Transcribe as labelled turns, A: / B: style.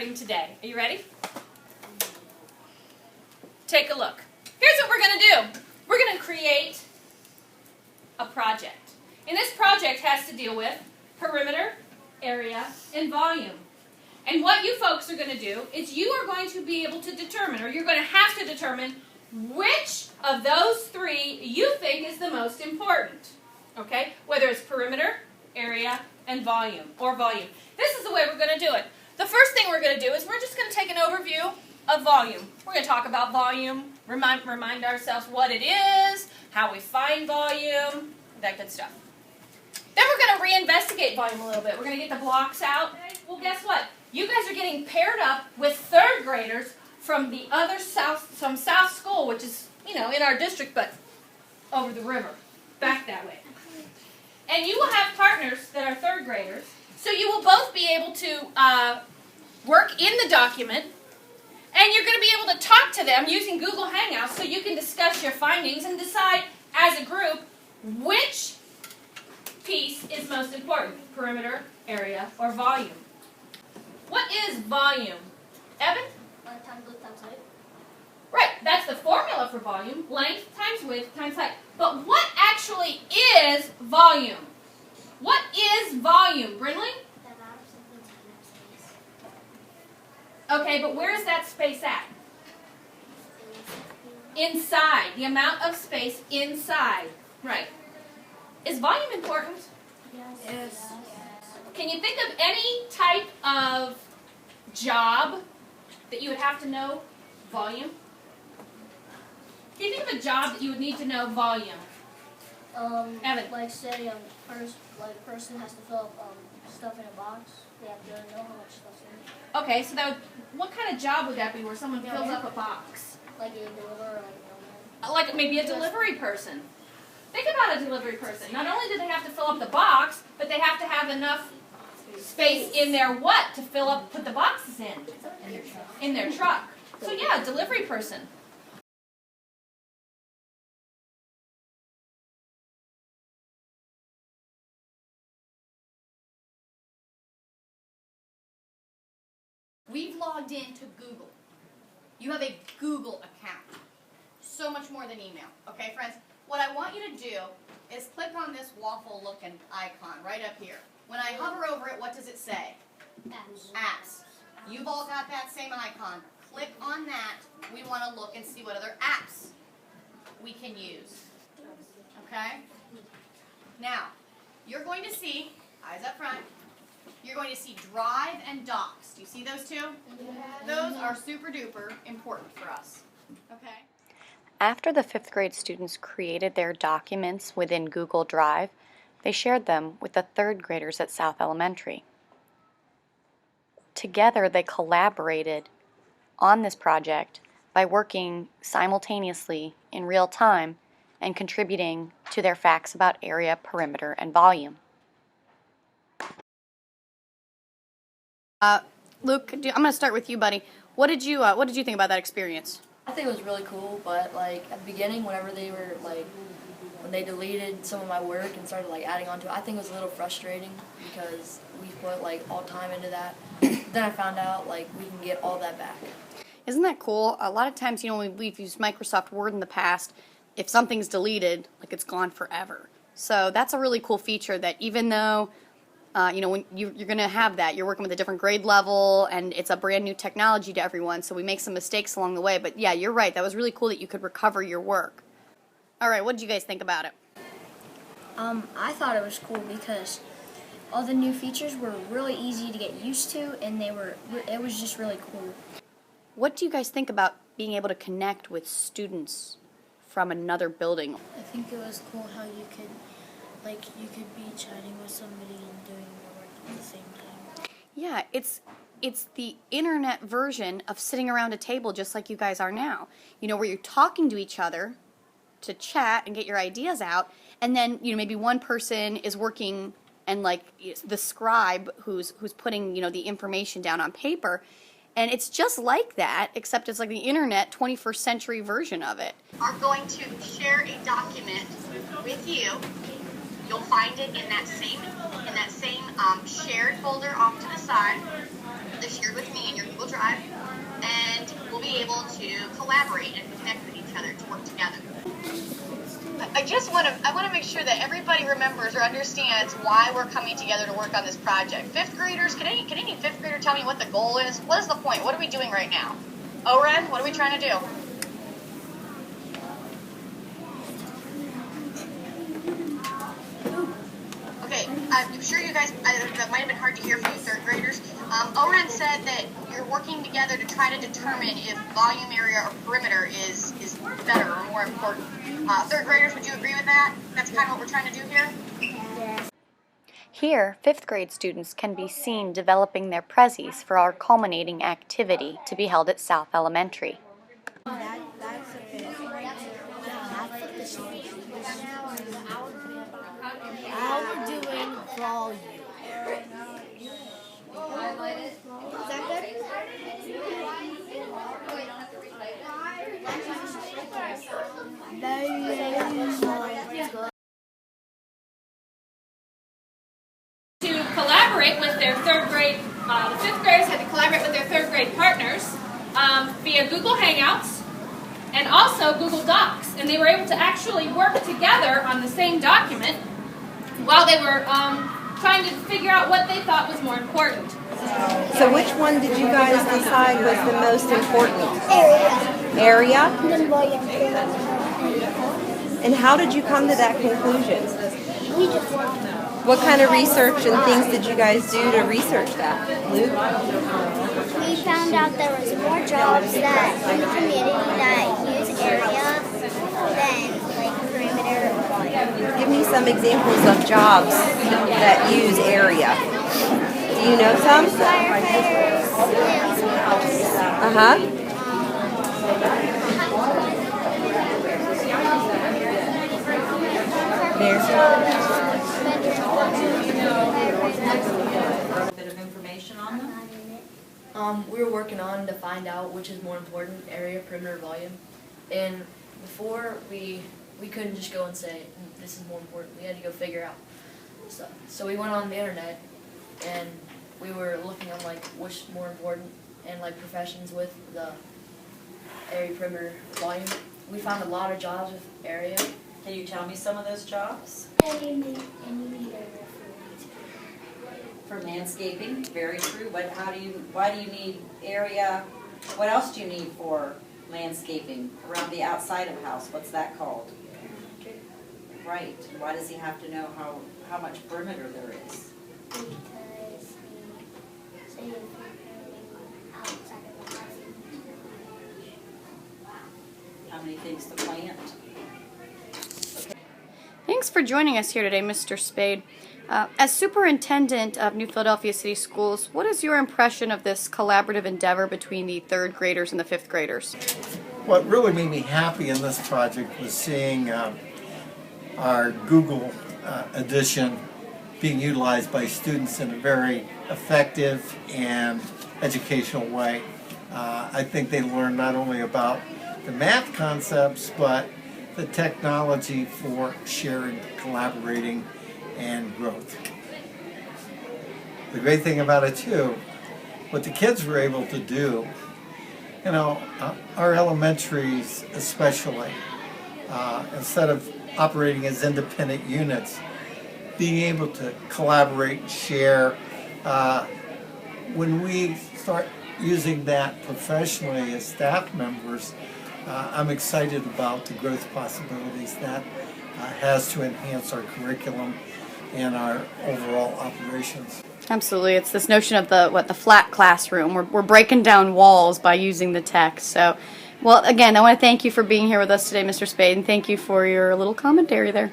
A: starting today. Are you ready? Take a look. Here's what we're going to do. We're going to create a project. And this project has to deal with perimeter, area, and volume. And what you folks are going to do is you are going to be able to determine, or you're going to have to determine, which of those three you think is the most important. Okay? Whether it's perimeter, area, and volume, or volume. This is the way we're going to do it. The first thing we're going to do is we're just going to take an overview of volume. We're going to talk about volume, remind ourselves what it is, how we find volume, that good stuff. Then we're going to reinvestigate volume a little bit. We're going to get the blocks out. Well, guess what? You guys are getting paired up with third graders from the other South School, which is, in our district, but over the river, back that way. And you will have partners that are third graders, so you will both be able to work in the document, and you're going to be able to talk to them using Google Hangouts so you can discuss your findings and decide as a group which piece is most important, perimeter, area, or volume. What is volume? Evan?
B: Length times width times height.
A: Right, that's the formula for volume. Length times width times height. But what actually is volume? What is volume, Brinley?
B: The amount of something taking up space.
A: Okay, but where is that space at? Inside. The amount of space inside. Right. Is volume important?
B: Yes.
A: Can you think of any type of job that you would have to know volume? Can you think of a job that you would need to know volume? Evan.
B: Like say, person has to fill up stuff in a box. They have to know how much stuff's in it.
A: Okay, so what kind of job would that be where someone fills up a box?
B: Like a deliverer,
A: Like maybe a delivery person. Think about a delivery person. Not only do they have to fill up the box, but they have to have enough space in their what to put the boxes in? In their truck. So yeah, a delivery person.
C: We've logged into Google. You have a Google account. So much more than email. Okay, friends? What I want you to do is click on this waffle-looking icon right up here. When I hover over it, what does it say?
B: Apps.
C: Apps. You've all got that same icon. Click on that. We want to look and see what other apps we can use. Okay? Now, you're going to see, eyes up front, you're going to see Drive and Docs. Do you see those two?
B: Yeah.
C: Those are super duper important for us. Okay?
D: After the 5th grade students created their documents within Google Drive, they shared them with the 3rd graders at South Elementary. Together they collaborated on this project by working simultaneously in real time and contributing to their facts about area, perimeter, and volume.
C: Luke, I'm going to start with you, buddy. What did you think about that experience?
E: I think it was really cool, but like at the beginning, whenever they were when they deleted some of my work and started adding on to it, I think it was a little frustrating because we put all time into that. Then I found out we can get all that back.
C: Isn't that cool? A lot of times, we've used Microsoft Word in the past. If something's deleted, it's gone forever. So that's a really cool feature that even though when you're going to have that, you're working with a different grade level, and it's a brand new technology to everyone, so we make some mistakes along the way. But yeah, you're right. That was really cool that you could recover your work. All right, what did you guys think about it?
F: I thought it was cool because all the new features were really easy to get used to, and it was just really cool.
C: What do you guys think about being able to connect with students from another building?
G: I think it was cool how you could be chatting with somebody and doing your work at the same time.
C: Yeah, it's the internet version of sitting around a table just like you guys are now. Where you're talking to each other to chat and get your ideas out, and then maybe one person is working and the scribe who's putting the information down on paper, and it's just like that, except it's like the internet 21st century version of it.
H: Are going to share a document with you. You'll find it in that same shared folder off to the side. this shared with me in your Google Drive, and we'll be able to collaborate and connect with each other to work together. I want to make sure that everybody remembers or understands why we're coming together to work on this project. Fifth graders, can any fifth grader tell me what the goal is? What is the point? What are we doing right now? Oren, what are we trying to do? Okay, I'm sure you guys, that might have been hard to hear for you third graders. Oren said that you're working together to try to determine if volume area or perimeter is better or more important. Third graders, would you agree with that? That's kind of what we're trying to do here?
D: Here, 5th grade students can be seen developing their prezzies for our culminating activity to be held at South Elementary.
G: Now we're doing volume.
B: Is that good?
A: To collaborate with their third grade, the fifth graders had to collaborate with their third grade partners via Google Hangouts and also Google Docs. And they were able to actually work together on the same document while they were trying to figure out what they thought was more important.
I: So which one did you guys decide was the most important? Area. And how did you come to that conclusion? What kind of research and things did you guys do to research that? Luke?
B: We found out there was more jobs that in the community that use area than like perimeter or volume.
I: Give me some examples of jobs that use area. Do you know some?
B: Firefighters, police,
I: Uh-huh.
J: A bit of information on them?
E: We were working on to find out which is more important, area, perimeter, volume. And before we couldn't just go and say this is more important. We had to go figure out stuff. So we went on the internet and we were looking on like which is more important and like professions with the area, perimeter, volume. We found a lot of jobs with area.
J: Can you tell me some of those jobs?
B: and you need area
J: For landscaping, very true. Why do you need area? What else do you need for landscaping around the outside of the house? What's that called? Right. Why does he have to know how much perimeter there is?
B: because say if you're outside of the house.
J: How many things to plant?
C: Thanks for joining us here today, Mr. Spade. As superintendent of New Philadelphia City Schools, what is your impression of this collaborative endeavor between the third graders and the fifth graders?
K: What really made me happy in this project was seeing our Google edition being utilized by students in a very effective and educational way. I think they learned not only about the math concepts, but the technology for sharing, collaborating, and growth. The great thing about it too, what the kids were able to do, you know, our elementaries especially, instead of operating as independent units, being able to collaborate and share, when we start using that professionally as staff members, I'm excited about the growth possibilities that has to enhance our curriculum and our overall operations.
C: Absolutely. It's this notion of the flat classroom. We're breaking down walls by using the tech. So, well, again, I want to thank you for being here with us today, Mr. Spade, and thank you for your little commentary there.